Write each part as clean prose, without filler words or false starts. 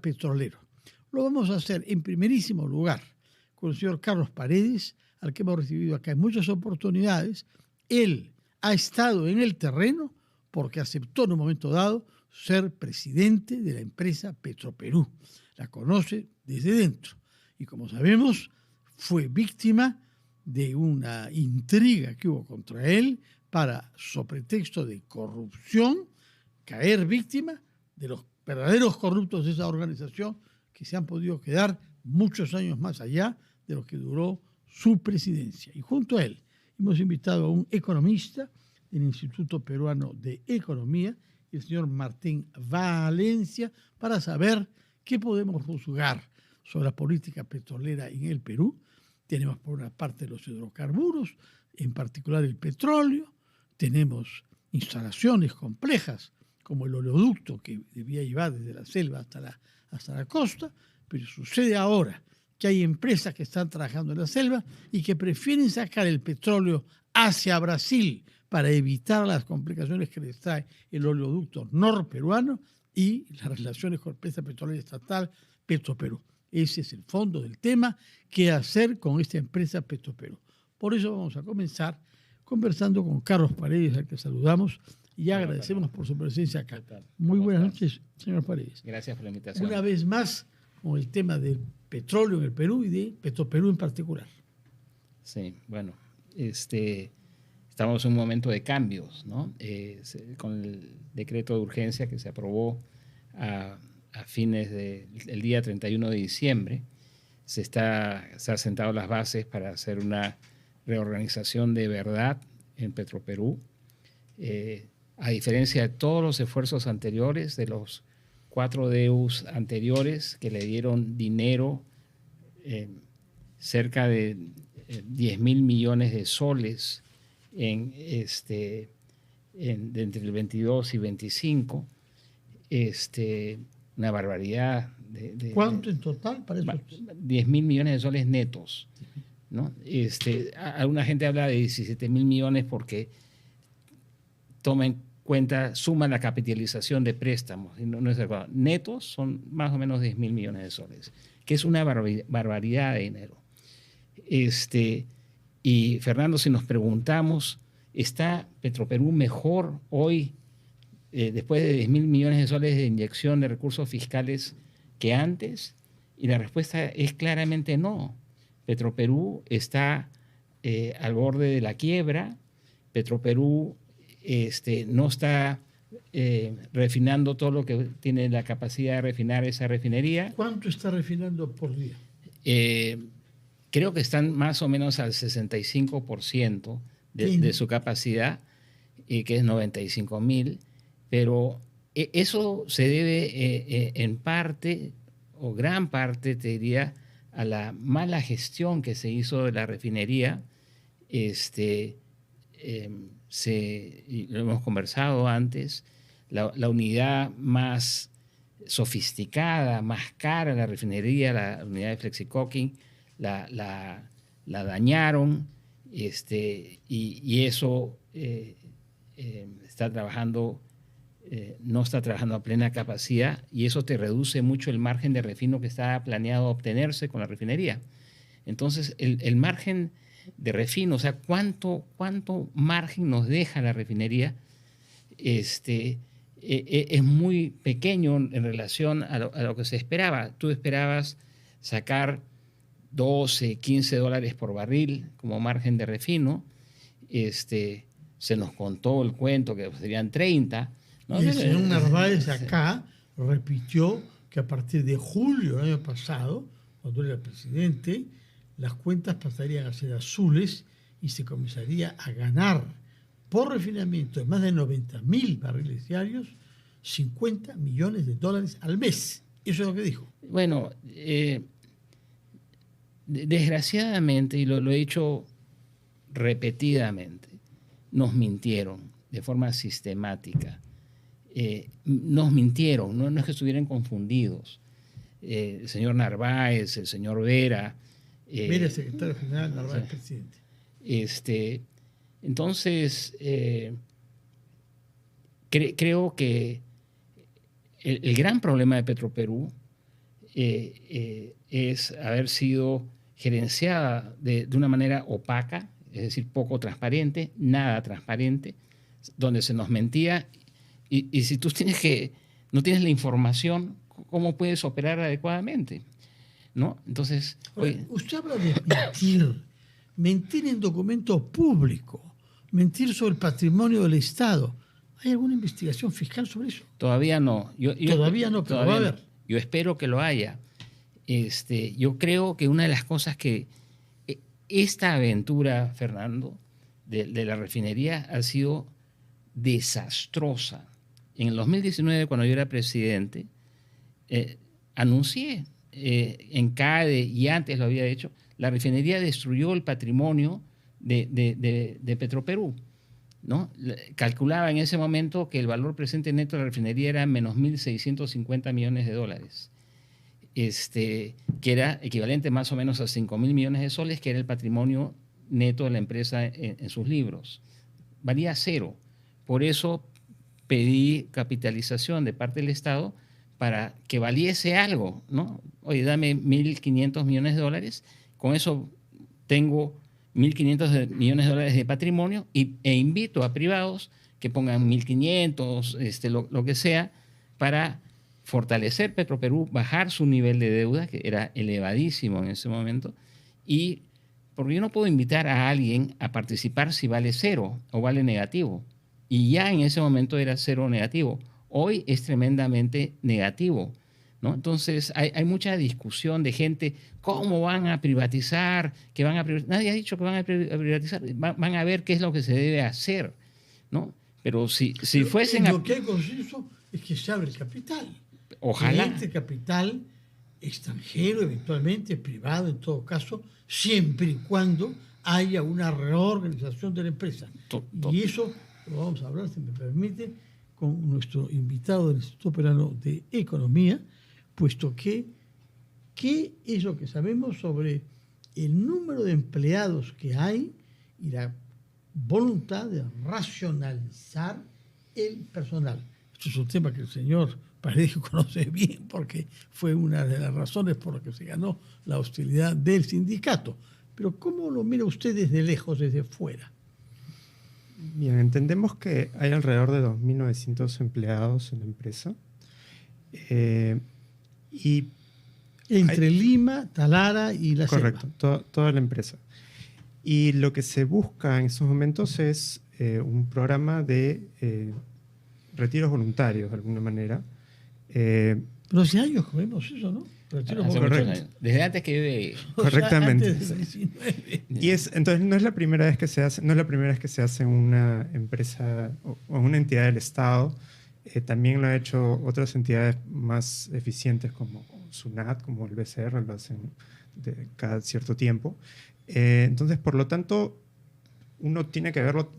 petrolero. Lo vamos a hacer en primerísimo lugar con el señor Carlos Paredes, al que hemos recibido acá en muchas oportunidades. Él ha estado en el terreno porque aceptó en un momento dado ser presidente de la empresa Petroperú. La conoce desde dentro y, como sabemos, fue víctima de una intriga que hubo contra él para, sobre pretexto de corrupción, caer víctima de los verdaderos corruptos de esa organización, que se han podido quedar muchos años más allá de lo que duró su presidencia. Y junto a él hemos invitado a un economista del Instituto Peruano de Economía, el señor Martín Valencia, para saber qué podemos juzgar sobre la política petrolera en el Perú. Tenemos por una parte los hidrocarburos, en particular el petróleo, tenemos instalaciones complejas como el oleoducto que debía llevar desde la selva hasta la costa, pero sucede ahora que hay empresas que están trabajando en la selva y que prefieren sacar el petróleo hacia Brasil para evitar las complicaciones que les trae el oleoducto norperuano y las relaciones con la empresa petrolera estatal Petroperú. Ese es el fondo del tema, qué hacer con esta empresa Petroperú. Por eso vamos a comenzar conversando con Carlos Paredes, al que saludamos, y agradecemos por su presencia acá. Muy buenas noches, señor Paredes. Gracias por la invitación. Una vez más, con el tema del petróleo en el Perú y de Petroperú en particular. Sí, bueno, estamos en un momento de cambios, ¿no? Con el decreto de urgencia que se aprobó a fines del día 31 de diciembre, se han sentado las bases para hacer una reorganización de verdad en Petroperú. A diferencia de todos los esfuerzos anteriores, de los 4 DEUs anteriores que le dieron dinero, cerca de 10.000 millones de soles entre el 22 y 25, una barbaridad. ¿Cuánto en total para eso? 10.000 millones de soles netos, ¿no? Alguna gente habla de 17.000 millones porque toma en cuenta, suma la capitalización de préstamos. No es verdad. Netos son más o menos 10.000 millones de soles, que es una barbaridad de dinero. Y Fernando, si nos preguntamos, ¿está Petroperú mejor hoy, después de 10.000 millones de soles de inyección de recursos fiscales, que antes? Y la respuesta es claramente no. Petroperú está al borde de la quiebra. Petroperú no está refinando todo lo que tiene la capacidad de refinar esa refinería. ¿Cuánto está refinando por día? Creo que están más o menos al 65% de su capacidad, que es 95.000, pero eso se debe en parte, o gran parte, te diría, a la mala gestión que se hizo de la refinería. Y lo hemos conversado antes, la unidad más sofisticada, más cara, la refinería, la unidad de Flexicoking, la dañaron, y eso no está trabajando a plena capacidad, y eso te reduce mucho el margen de refino que está planeado obtenerse con la refinería. Entonces, el margen de refino, o sea, cuánto margen nos deja la refinería, es muy pequeño en relación a lo que se esperaba. Tú esperabas sacar 12, 15 dólares por barril como margen de refino. Se nos contó el cuento que serían 30. ¿No? Y el señor Narváez acá repitió que a partir de julio del año pasado, cuando era presidente, las cuentas pasarían a ser azules y se comenzaría a ganar por refinamiento de más de 90.000 barriles diarios, 50 millones de dólares al mes. Eso es lo que dijo. Bueno, desgraciadamente, y lo he dicho repetidamente, nos mintieron de forma sistemática. Nos mintieron, no es que estuvieran confundidos. El señor Narváez, el señor Vera. Vera, secretario general, Narváez, presidente. Entonces, creo que el gran problema de Petroperú es haber sido gerenciada de una manera opaca, es decir, poco transparente, nada transparente, donde se nos mentía. Y si tú no tienes la información, ¿cómo puedes operar adecuadamente? ¿No? Entonces, usted habla de mentir en documento público, mentir sobre el patrimonio del Estado. ¿Hay alguna investigación fiscal sobre eso? Todavía no. Todavía no, pero va a haber. Yo espero que lo haya. Yo creo que una de las cosas que esta aventura, Fernando, de la refinería ha sido desastrosa. En el 2019, cuando yo era presidente, anuncié en CADE, y antes lo había hecho, la refinería destruyó el patrimonio de Petroperú, ¿no? Calculaba en ese momento que el valor presente neto de la refinería era menos $1.650 millones, que era equivalente más o menos a 5.000 millones de soles, que era el patrimonio neto de la empresa en sus libros. Valía cero. Por eso pedí capitalización de parte del Estado para que valiese algo, ¿no? Oye, dame 1.500 millones de dólares, con eso tengo 1.500 millones de dólares de patrimonio e invito a privados que pongan 1.500, lo que sea, para fortalecer Petroperú, bajar su nivel de deuda, que era elevadísimo en ese momento, y porque yo no puedo invitar a alguien a participar si vale cero o vale negativo. Y ya en ese momento era cero negativo. Hoy es tremendamente negativo, ¿no? Entonces hay mucha discusión de gente, ¿cómo van a privatizar? Nadie ha dicho que van a privatizar. Van a ver qué es lo que se debe hacer, ¿no? Pero si fuesen... Lo que hay consenso es que se abre el capital. Ojalá. Este capital extranjero, eventualmente privado, en todo caso, siempre y cuando haya una reorganización de la empresa. Y eso lo vamos a hablar, si me permite, con nuestro invitado del Instituto Peruano de Economía, puesto que ¿qué es lo que sabemos sobre el número de empleados que hay y la voluntad de racionalizar el personal? Esto es un tema que el señor Paredes conoce bien, porque fue una de las razones por las que se ganó la hostilidad del sindicato. Pero ¿cómo lo mira usted desde lejos, desde fuera? Bien, entendemos que hay alrededor de 2.900 empleados en la empresa. Entre Lima, Talara y la Selva. Correcto, toda la empresa. Y lo que se busca en estos momentos es un programa de retiros voluntarios, de alguna manera. Pero hace años que vemos eso, ¿no? Retiros voluntarios. Desde antes que vive. Correctamente. Antes del 19. Y entonces no es la primera vez que se hace, en una empresa o una entidad del Estado. También lo han hecho otras entidades más eficientes como SUNAT, como el BCR, lo hacen cada cierto tiempo. Entonces, por lo tanto, uno tiene que verlo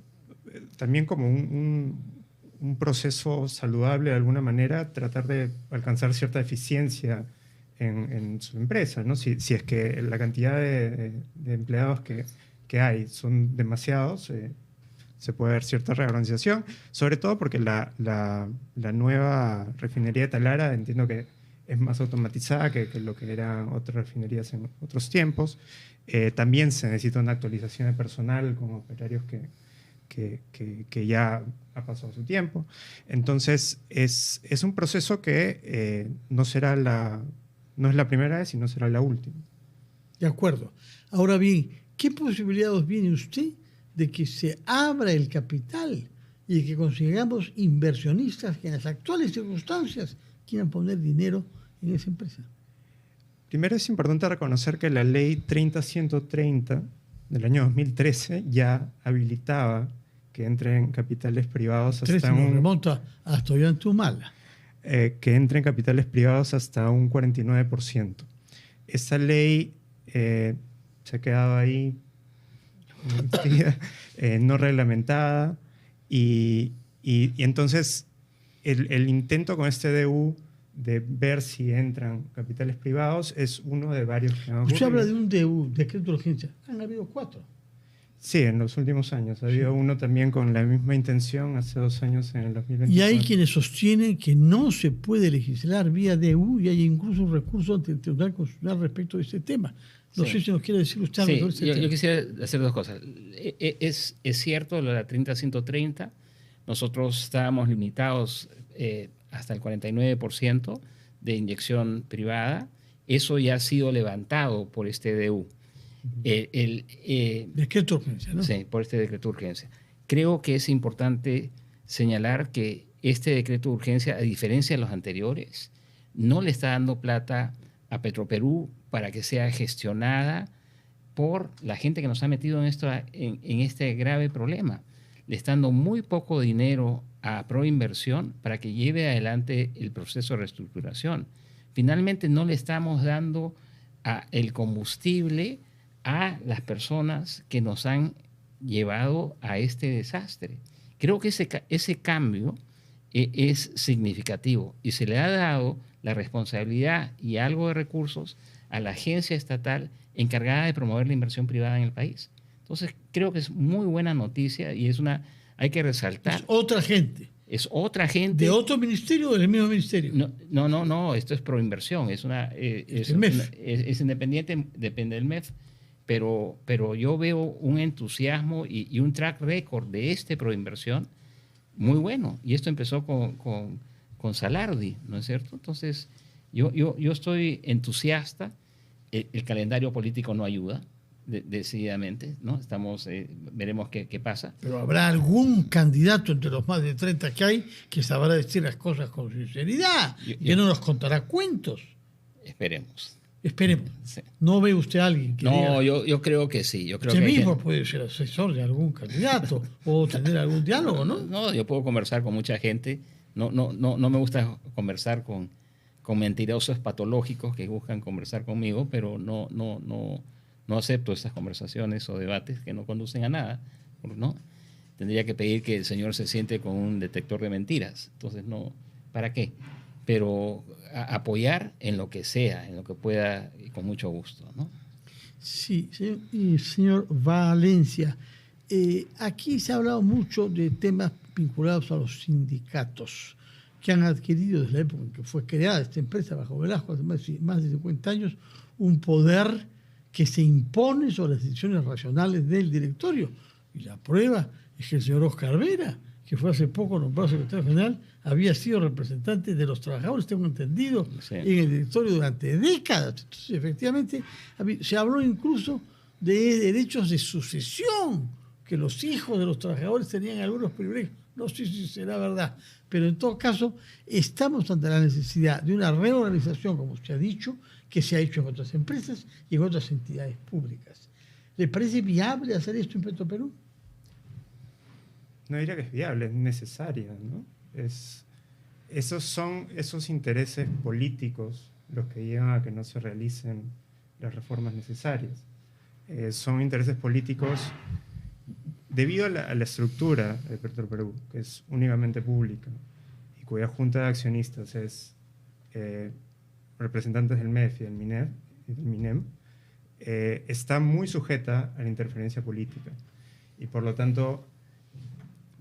también como un proceso saludable de alguna manera, tratar de alcanzar cierta eficiencia en su empresa, ¿no? Si es que la cantidad de empleados que hay son demasiados, se puede ver cierta reorganización, sobre todo porque la nueva refinería de Talara entiendo que es más automatizada que lo que eran otras refinerías en otros tiempos. También se necesita una actualización de personal con operarios que ya ha pasado su tiempo. Entonces, es un proceso que no es la primera vez y no será la última. De acuerdo. Ahora bien, ¿qué posibilidades viene usted de que se abra el capital y de que consigamos inversionistas que en las actuales circunstancias quieran poner dinero en esa empresa? Primero es importante reconocer que la ley 30.130 del año 2013 ya habilitaba que entren capitales privados hasta remonta hasta Ollantumala. Que entren capitales privados hasta un 49%. Esa ley se ha quedado ahí no reglamentada y entonces el intento con este DU de ver si entran capitales privados es uno de varios que han ocurrido. Usted habla de un DU, decreto de urgencia. Han habido 4. Sí, en los últimos años. Había uno también con la misma intención hace 2 años, en el 2024. Y hay quienes sostienen que no se puede legislar vía DU y hay incluso un recurso ante el Tribunal Constitucional respecto de este tema. No sé si nos quiere decir usted algo sobre este tema. Yo quisiera hacer 2 cosas. Es cierto lo de la 30-130. Nosotros estábamos limitados hasta el 49% de inyección privada. Eso ya ha sido levantado por este DU. Decreto de urgencia, ¿no? Sí, por este decreto de urgencia. Creo que es importante señalar que este decreto de urgencia, a diferencia de los anteriores, no le está dando plata a Petroperú para que sea gestionada por la gente que nos ha metido en este grave problema. Le está dando muy poco dinero a Proinversión para que lleve adelante el proceso de reestructuración. Finalmente no le estamos dando el combustible a las personas que nos han llevado a este desastre. Creo que ese cambio es significativo y se le ha dado la responsabilidad y algo de recursos a la agencia estatal encargada de promover la inversión privada en el país. Entonces, creo que es muy buena noticia y hay que resaltar. Es otra gente. Es otra gente. ¿De otro ministerio o del mismo ministerio? No, esto es Proinversión, es independiente, depende del MEF, pero yo veo un entusiasmo y un track record de Proinversión muy bueno. Y esto empezó con Salardi, ¿no es cierto? Entonces, yo estoy entusiasta. El calendario político no ayuda, decididamente, ¿no? Veremos qué pasa. Pero habrá algún candidato entre los más de 30 que hay que sabrá decir las cosas con sinceridad, que no nos contará cuentos. Esperemos. Sí. ¿No ve usted a alguien que diga? Yo creo que sí. Yo creo usted que mismo puede ser asesor de algún candidato o tener algún diálogo, ¿no? No, yo puedo conversar con mucha gente. No me gusta conversar con mentirosos patológicos que buscan conversar conmigo, pero no acepto estas conversaciones o debates que no conducen a nada, ¿no? Tendría que pedir que el señor se siente con un detector de mentiras. Entonces, no, ¿para qué? Pero apoyar en lo que sea, en lo que pueda, y con mucho gusto, ¿no? Sí, señor Valencia, aquí se ha hablado mucho de temas vinculados a los sindicatos que han adquirido desde la época en que fue creada esta empresa bajo Velasco, hace más de 50 años, un poder que se impone sobre las decisiones racionales del directorio. Y la prueba es que el señor Oscar Vera, que fue hace poco nombrado secretario general, había sido representante de los trabajadores, tengo entendido, sí, en el directorio durante décadas. Entonces, efectivamente, se habló incluso de derechos de sucesión, que los hijos de los trabajadores tenían algunos privilegios. No sé si será verdad, pero en todo caso estamos ante la necesidad de una reorganización, como usted ha dicho, que se ha hecho en otras empresas y en otras entidades públicas. ¿Le parece viable hacer esto en Petroperú? No diría que es viable, es necesaria, ¿no? Son esos intereses políticos los que llevan a que no se realicen las reformas necesarias. Son intereses políticos debido a la estructura de Petroperú, que es únicamente pública y cuya junta de accionistas es representantes del MEF y del MINEM, está muy sujeta a la interferencia política y por lo tanto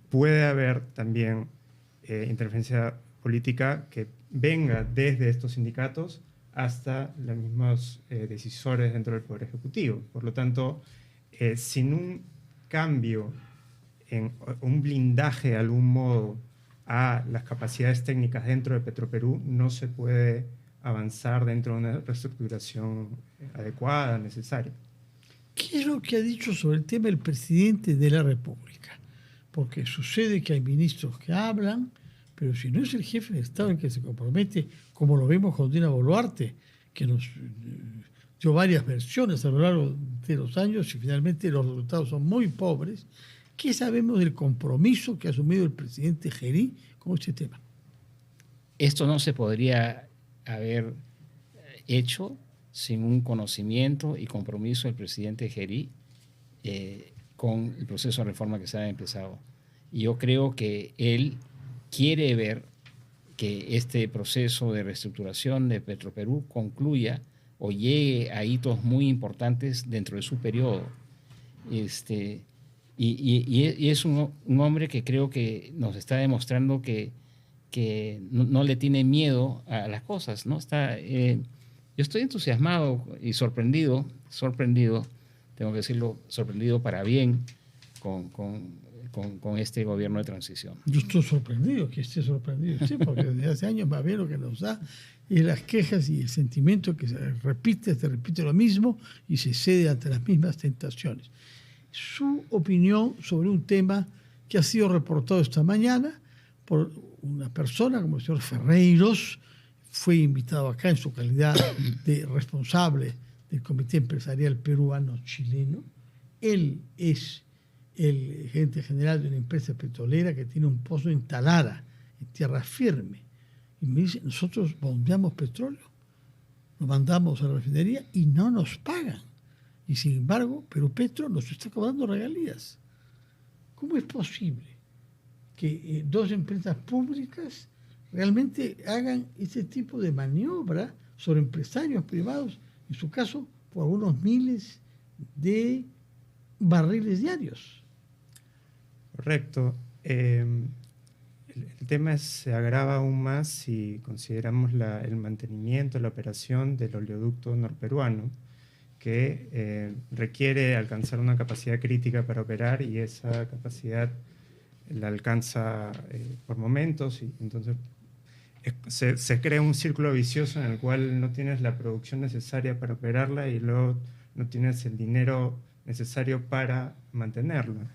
puede haber también interferencia política que venga desde estos sindicatos hasta los mismos decisores dentro del Poder Ejecutivo. Por lo tanto, sin un cambio, en un blindaje de algún modo a las capacidades técnicas dentro de Petroperú, no se puede avanzar dentro de una reestructuración adecuada, necesaria. ¿Qué es lo que ha dicho sobre el tema el presidente de la República? Porque sucede que hay ministros que hablan, pero si no es el jefe de Estado el que se compromete, como lo vemos con Dina Boluarte, que nos dio varias versiones a lo largo de los años y finalmente los resultados son muy pobres, ¿qué sabemos del compromiso que ha asumido el presidente Gerí con este tema? Esto no se podría haber hecho sin un conocimiento y compromiso del presidente Gerí con el proceso de reforma que se ha empezado. Y yo creo que él quiere ver que este proceso de reestructuración de Petroperú concluya o llegue a hitos muy importantes dentro de su periodo. Y es un hombre que creo que nos está demostrando que no le tiene miedo a las cosas, ¿no? Yo estoy entusiasmado y sorprendido, tengo que decirlo, sorprendido para bien con este gobierno de transición. Yo estoy sorprendido, que esté sorprendido, sí, porque desde hace años va a ver lo que nos da y las quejas y el sentimiento que se repite lo mismo y se cede ante las mismas tentaciones. Su opinión sobre un tema que ha sido reportado esta mañana por una persona como el señor Ferreiros, fue invitado acá en su calidad de responsable del Comité Empresarial Peruano-Chileno. Él es el gerente general de una empresa petrolera que tiene un pozo en Talara, en tierra firme. Y me dice, nosotros bombeamos petróleo, lo mandamos a la refinería y no nos pagan. Y sin embargo, Perupetro nos está cobrando regalías. ¿Cómo es posible que dos empresas públicas realmente hagan este tipo de maniobra sobre empresarios privados, en su caso, por algunos miles de barriles diarios? Correcto. El tema se agrava aún más si consideramos el mantenimiento, la operación del oleoducto norperuano, que requiere alcanzar una capacidad crítica para operar y esa capacidad la alcanza por momentos y entonces se crea un círculo vicioso en el cual no tienes la producción necesaria para operarla y luego no tienes el dinero necesario para mantenerla.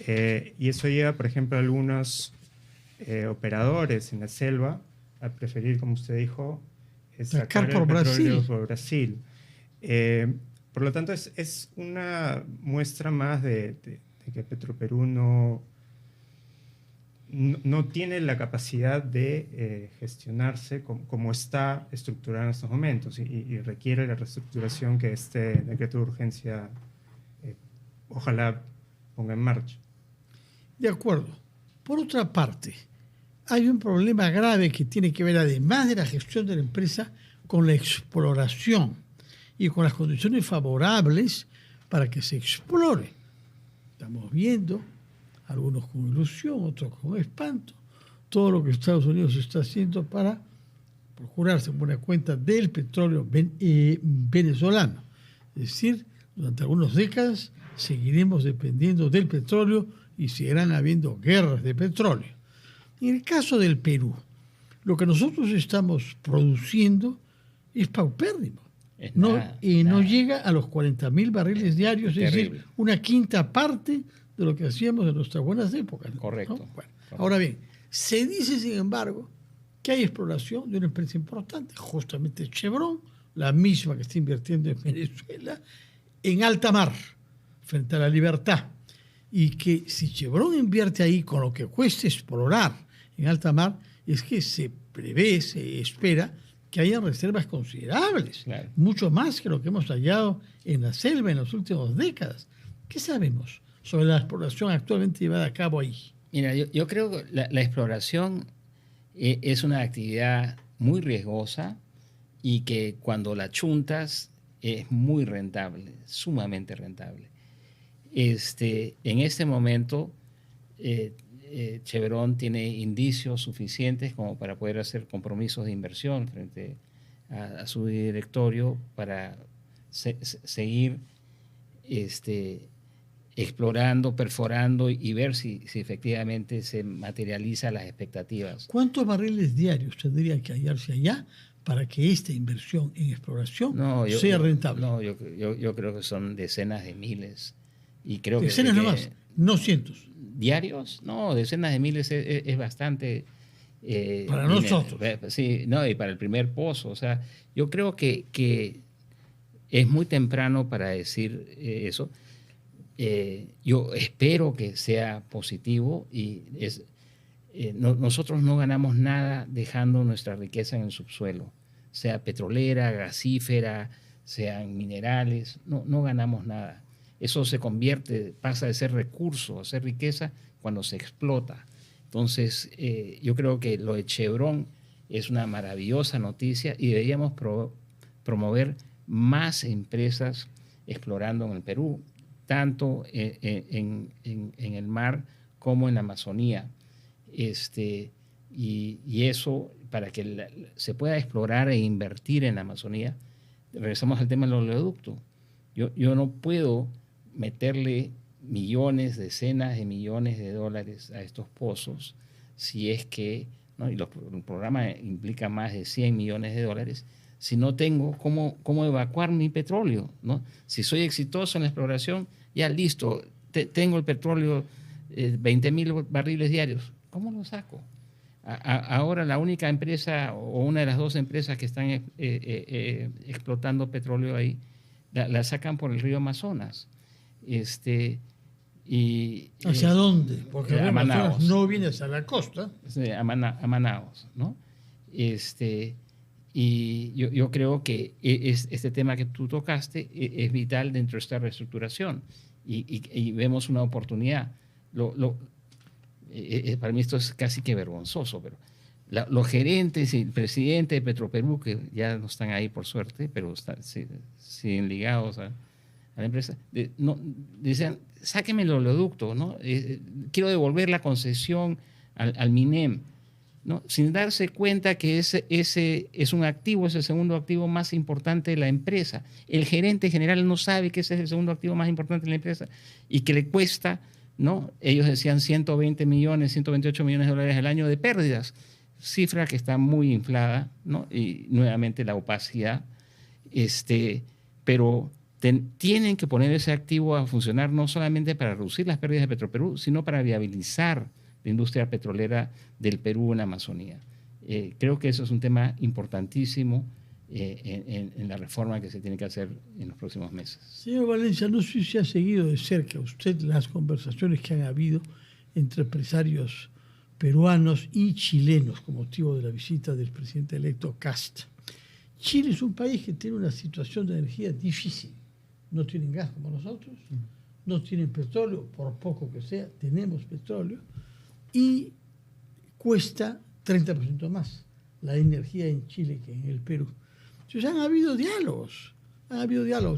Y eso lleva, por ejemplo, a algunos operadores en la selva a preferir, como usted dijo, sacar el petróleo por Brasil. Por lo tanto, es una muestra más de que Petroperú no tiene la capacidad de gestionarse como está estructurada en estos momentos y requiere la reestructuración que este decreto de urgencia ojalá ponga en marcha. De acuerdo. Por otra parte, hay un problema grave que tiene que ver, además de la gestión de la empresa, con la exploración y con las condiciones favorables para que se explore. Estamos viendo, algunos con ilusión, otros con espanto, todo lo que Estados Unidos está haciendo para procurarse buena cuenta del petróleo venezolano. Es decir, durante algunas décadas seguiremos dependiendo del petróleo y seguirán habiendo guerras de petróleo. En el caso del Perú, lo que nosotros estamos produciendo es paupérrimo. No llega a los 40.000 barriles diarios, es decir, una quinta parte de lo que hacíamos en nuestras buenas épocas. Correcto. ¿No? Bueno, ahora bien, se dice, sin embargo, que hay exploración de una empresa importante, justamente Chevron, la misma que está invirtiendo en Venezuela, en alta mar, frente a la Libertad. Y que si Chevron invierte ahí con lo que cuesta explorar en alta mar, es que se prevé, se espera que haya reservas considerables, claro, mucho más que lo que hemos hallado en la selva en las últimas décadas. ¿Qué sabemos sobre la exploración actualmente llevada a cabo ahí? Mira, yo creo que la exploración es una actividad muy riesgosa y que cuando la chuntas es muy rentable, sumamente rentable. En este momento, Chevron tiene indicios suficientes como para poder hacer compromisos de inversión frente a su directorio para seguir explorando, perforando y ver si efectivamente se materializan las expectativas. ¿Cuántos barriles diarios tendría que hallarse allá para que esta inversión en exploración sea rentable? Yo creo que son decenas de miles. Y creo decenas nomás, no cientos. ¿Diarios? No, decenas de miles es bastante. Para nosotros. Sí, no, y para el primer pozo. O sea, yo creo que es muy temprano para decir eso. Yo espero que sea positivo y nosotros no ganamos nada dejando nuestra riqueza en el subsuelo, sea petrolera, gasífera, sean minerales, no ganamos nada. Eso pasa de ser recurso a ser riqueza cuando se explota. Entonces, yo creo que lo de Chevron es una maravillosa noticia y deberíamos promover más empresas explorando en el Perú. tanto en el mar como en la Amazonía. Y eso, para que se pueda explorar e invertir en la Amazonía, regresamos al tema del oleoducto. Yo no puedo meterle millones, decenas de millones de dólares a estos pozos si es que, ¿no? Y el programa implica más de 100 millones de dólares, si no tengo cómo evacuar mi petróleo, ¿no? Si soy exitoso en la exploración, ya listo, tengo el petróleo, 20.000 barriles diarios. ¿Cómo lo saco? Ahora la única empresa o una de las dos empresas que están explotando petróleo ahí, la sacan por el río Amazonas. ¿Hacia dónde? Porque el río Amazonas no viene hacia la costa. A Manaos, ¿no? Y yo creo que este tema que tú tocaste es vital dentro de esta reestructuración y vemos una oportunidad. Para mí esto es casi que vergonzoso, pero los gerentes y el presidente de Petroperú, que ya no están ahí por suerte, pero siguen ligados a la empresa, dicen, sáquenme el oleoducto, ¿no? Quiero devolver la concesión al MINEM, ¿no? Sin darse cuenta que ese es un activo, es el segundo activo más importante de la empresa. El gerente general no sabe que ese es el segundo activo más importante de la empresa y que le cuesta, ¿no? Ellos decían 120 millones, 128 millones de dólares al año de pérdidas, cifra que está muy inflada, ¿no? Y nuevamente la opacidad, pero tienen que poner ese activo a funcionar no solamente para reducir las pérdidas de Petroperú, sino para viabilizar la industria petrolera del Perú en la Amazonía. Creo que eso es un tema importantísimo en la reforma que se tiene que hacer en los próximos meses. Señor Valencia, no sé si ha seguido de cerca usted las conversaciones que han habido entre empresarios peruanos y chilenos con motivo de la visita del presidente electo Kast. Chile es un país que tiene una situación de energía difícil. No tienen gas como nosotros, no tienen petróleo, por poco que sea, tenemos petróleo, y cuesta 30% más la energía en Chile que en el Perú. Entonces han habido diálogos,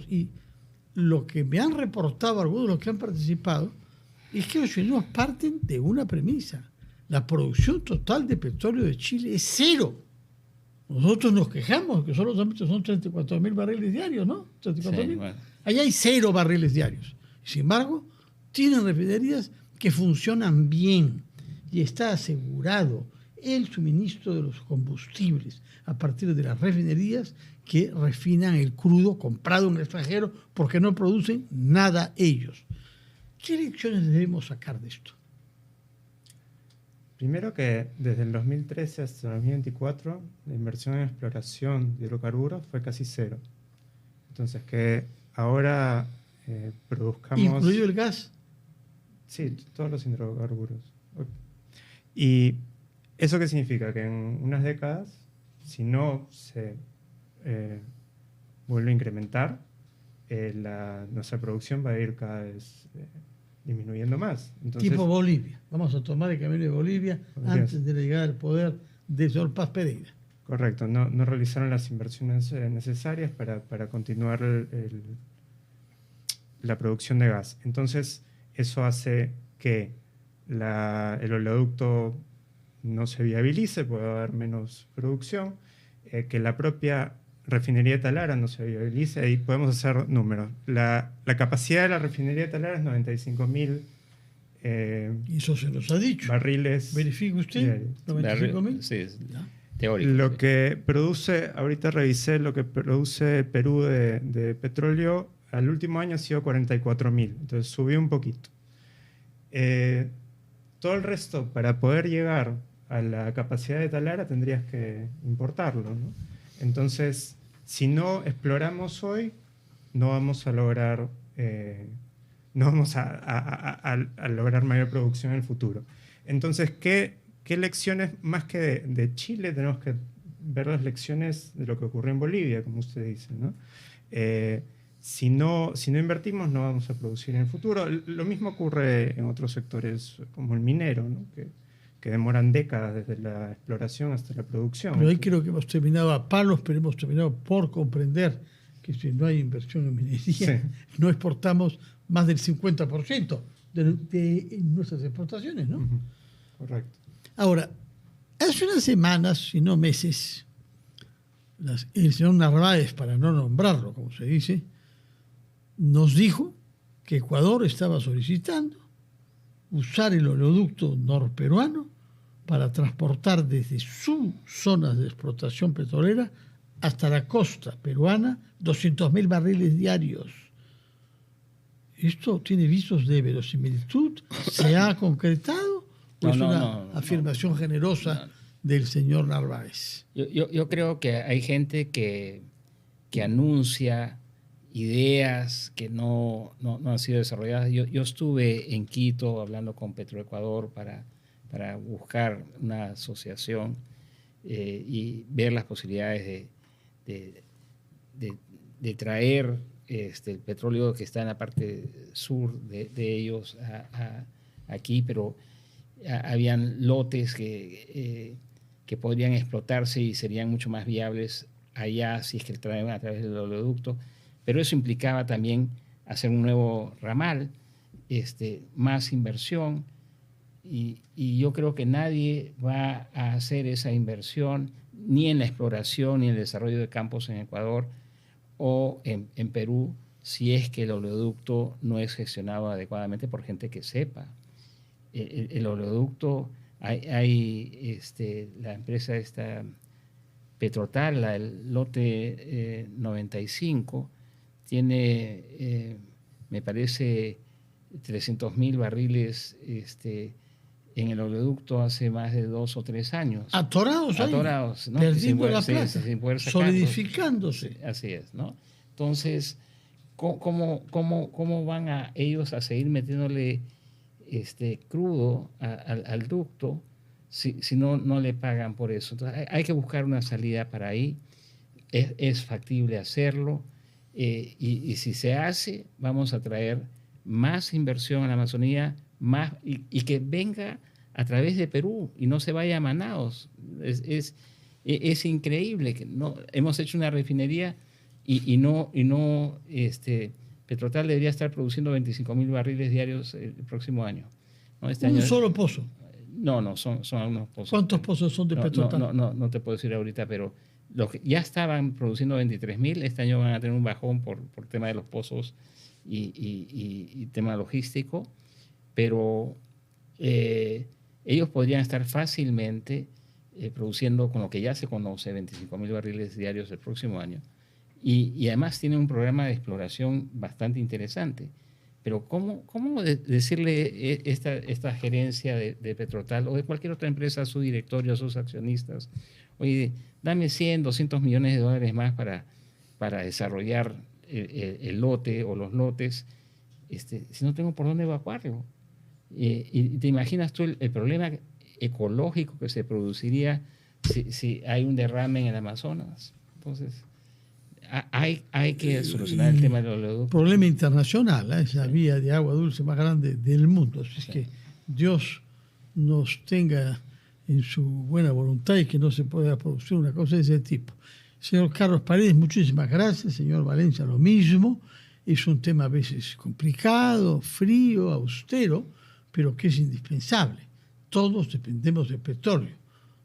y lo que me han reportado algunos de los que han participado es que los chilenos parten de una premisa: la producción total de petróleo de Chile es cero. Nosotros nos quejamos que solo son 34.000 barriles diarios, ¿no? 34.000. Sí, bueno. Allá hay 0 barriles diarios. Sin embargo, tienen refinerías que funcionan bien y está asegurado el suministro de los combustibles a partir de las refinerías que refinan el crudo comprado en el extranjero porque no producen nada ellos. ¿Qué lecciones debemos sacar de esto? Primero que desde el 2013 hasta el 2024 la inversión en exploración de hidrocarburos fue casi 0. Entonces que ahora produzcamos... ¿Incluido el gas? Sí, todos los hidrocarburos. ¿Y eso qué significa? Que en unas décadas, si no se vuelve a incrementar, nuestra producción va a ir cada vez disminuyendo más. Entonces, tipo Bolivia. Vamos a tomar el camino de Bolivia antes de llegar al poder de Sol Paz Pereira. Correcto. No realizaron las inversiones necesarias para continuar la producción de gas. Entonces, eso hace que el oleoducto no se viabilice, puede haber menos producción, que la propia refinería de Talara no se viabilice, ahí podemos hacer números. La capacidad de la refinería de Talara es 95.000 y eso se nos ha dicho. Barriles. ¿Verifica usted? 95.000. Sí, es teórico. Lo que produce, ahorita revisé, lo que produce Perú de petróleo al último año ha sido 44.000, entonces subió un poquito. Todo el resto, para poder llegar a la capacidad de Talara, tendrías que importarlo, ¿no? Entonces, si no exploramos hoy, no vamos a lograr, lograr mayor producción en el futuro. Entonces, ¿qué lecciones, más que de Chile, tenemos que ver las lecciones de lo que ocurrió en Bolivia, como usted dice, ¿no? Si no invertimos, no vamos a producir en el futuro. Lo mismo ocurre en otros sectores como el minero, ¿no? que demoran décadas desde la exploración hasta la producción. Pero ahí creo que hemos terminado a palos, pero hemos terminado por comprender que si no hay inversión en minería, no exportamos más del 50% de nuestras exportaciones, ¿no? Correcto. Ahora, hace unas semanas, si no meses, el señor Narváez, para no nombrarlo, como se dice, nos dijo que Ecuador estaba solicitando usar el oleoducto norperuano para transportar desde sus zonas de explotación petrolera hasta la costa peruana 200.000 barriles diarios. ¿Esto tiene visos de verosimilitud? ¿Se ha concretado? ¿O es una afirmación generosa del señor Narváez? Yo creo que hay gente que anuncia ideas que no han sido desarrolladas. Yo estuve en Quito hablando con Petroecuador para buscar una asociación y ver las posibilidades de traer el petróleo que está en la parte sur de ellos aquí, pero habían lotes que podrían explotarse y serían mucho más viables allá si es que traen a través del oleoducto, pero eso implicaba también hacer un nuevo ramal, más inversión, y yo creo que nadie va a hacer esa inversión ni en la exploración ni en el desarrollo de campos en Ecuador o en Perú si es que el oleoducto no es gestionado adecuadamente por gente que sepa. El oleoducto, hay la empresa esta Petrotal, el lote 95, tiene, me parece, 300.000 barriles en el oleoducto hace más de 2 o 3 años. Atorados ahí. Atorados, ¿no? Perdiendo la plata, sin poder sacarlos. solidificándose. Así es, ¿no? Entonces, ¿cómo van a ellos a seguir metiéndole crudo al ducto si no le pagan por eso? Entonces, hay que buscar una salida para ahí. Es factible hacerlo. Y si se hace, vamos a traer más inversión a la Amazonía, y que venga a través de Perú y no se vaya a Manaos. Es increíble que hemos hecho una refinería y no Petrotal debería estar produciendo 25.000 barriles diarios el próximo año, ¿no? Un solo pozo. No, son algunos pozos. ¿Cuántos pozos son de Petrotal? No te puedo decir ahorita, pero los que ya estaban produciendo 23.000, este año van a tener un bajón por tema de los pozos y tema logístico, pero ellos podrían estar fácilmente produciendo, con lo que ya se conoce, 25.000 barriles diarios el próximo año. Y además tienen un programa de exploración bastante interesante. Pero ¿cómo decirle esta gerencia de Petrotal o de cualquier otra empresa a su directorio, a sus accionistas, oye, dame 100, 200 millones de dólares más para desarrollar el lote o los lotes, si no tengo por dónde evacuarlo? Y te imaginas tú el problema ecológico que se produciría si hay un derrame en el Amazonas. Entonces, hay que solucionar el tema del oleoducto. Problema internacional, es la vía de agua dulce más grande del mundo. Así es que Dios nos tenga en su buena voluntad y que no se pueda producir una cosa de ese tipo. Señor Carlos Paredes, muchísimas gracias. Señor Valencia, lo mismo. Es un tema a veces complicado, frío, austero, pero que es indispensable. Todos dependemos del petróleo.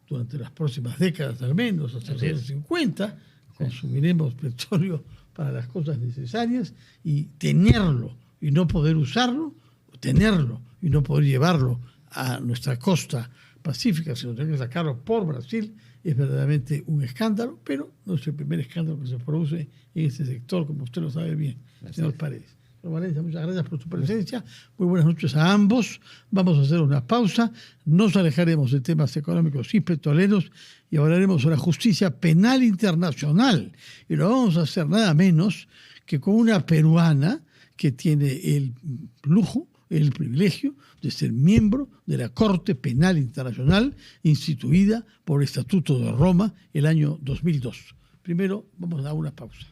Durante las próximas décadas, al menos, hasta los años 50, consumiremos petróleo para las cosas necesarias, y tenerlo y no poder usarlo, tenerlo y no poder llevarlo a nuestra costa pacífica, sino tener que sacarlo por Brasil, es verdaderamente un escándalo, pero no es el primer escándalo que se produce en este sector, como usted lo sabe bien, señor Paredes. Señor Valencia, muchas gracias por su presencia. Muy buenas noches a ambos. Vamos a hacer una pausa. Nos alejaremos de temas económicos y petroleros y hablaremos sobre la justicia penal internacional. Y lo vamos a hacer nada menos que con una peruana que tiene el lujo, el privilegio de ser miembro de la Corte Penal Internacional instituida por el Estatuto de Roma el año 2002. Primero, vamos a dar una pausa.